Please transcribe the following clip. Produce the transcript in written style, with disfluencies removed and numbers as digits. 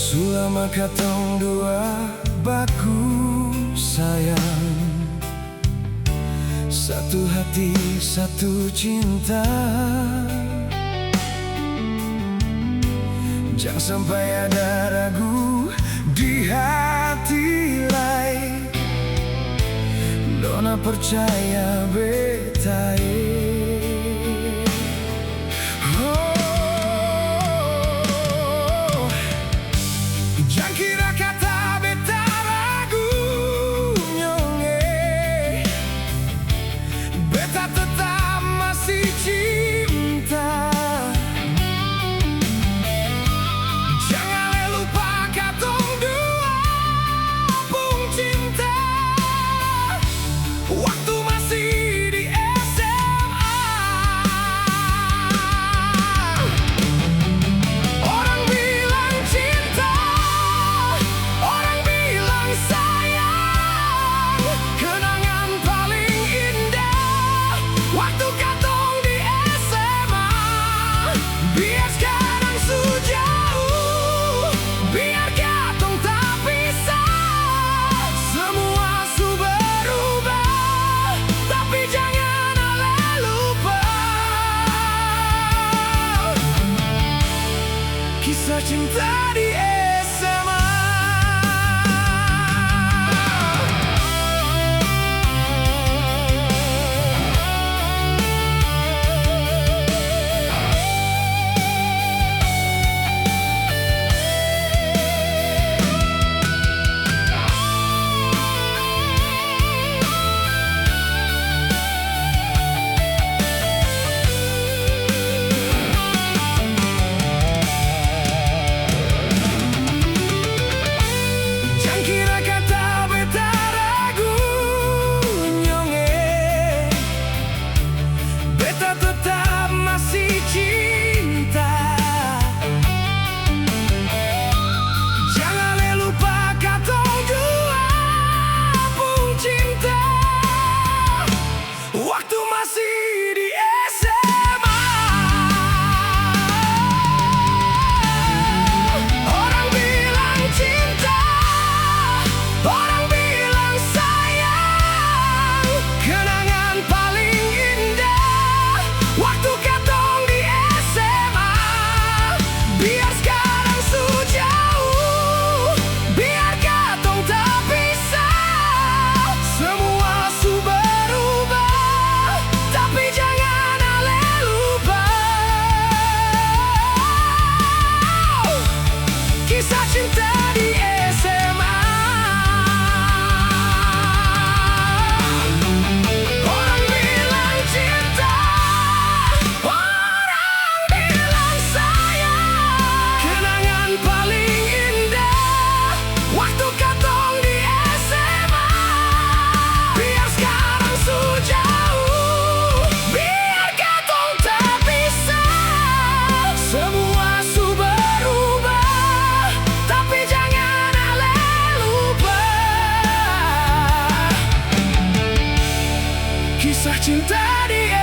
Sulama katong dua baku sayang, satu hati satu cinta. Jangan sampai ada ragu di hati lain, Nona percaya betai. Jangan kira kata beta ragu nyonge, beta tetap masih cinta. Jangan lupa katong dua pun cinta, waktu masih di SMA. Orang bilang cinta, orang bilang sayang, kenangan paling indah waktu katong di SMA. Biar sekarang sejauh, biar katong tak pisah, semua su berubah, tapi jangan ale lupa kisah cinta di SMA. Jangan kira kata beta ragu nyonge, beta tetap masih cinta. Jangan lupa katong dua pun cinta, waktu masih di SMA. Orang bilang cinta, orang bilang sayang, kenangan paling indah waktu katong di SMA. Biar sekarang sejauh, biar katong tak pisah, semua su berubah, tapi jangan ale lupa kisah cinta di SMA. Orang bilang cinta, orang bilang sayang, kenangan paling indah waktu katong di SMA. Biar sekarang sejauh, biar katong tak pisah, semua su berubah, tapi jangan ale lupa kisah cinta di